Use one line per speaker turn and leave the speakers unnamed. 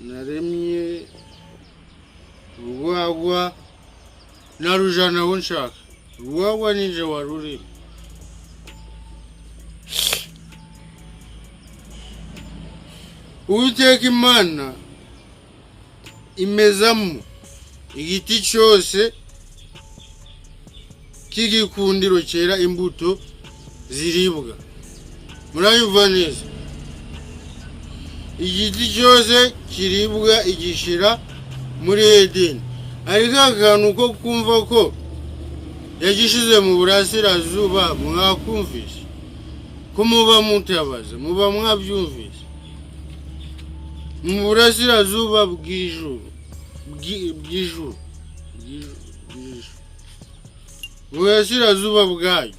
naremye urwagwa narujana aho nshaka. Urwagwa nije warurema. Uwiteka Imana imezamo igiti cyose k'igikundiro cyera imbuto ziribwa. Murayumva neza? Igiti cyose kiribwa igishira muri Edeni. Ariko akantu ko kumva ko yagishize mu burasirazuba mwakumvise, ko muba mutabaza, muba mwabyumvise. Mu burasirazuba bw'ijuru, burasirazuba bwayo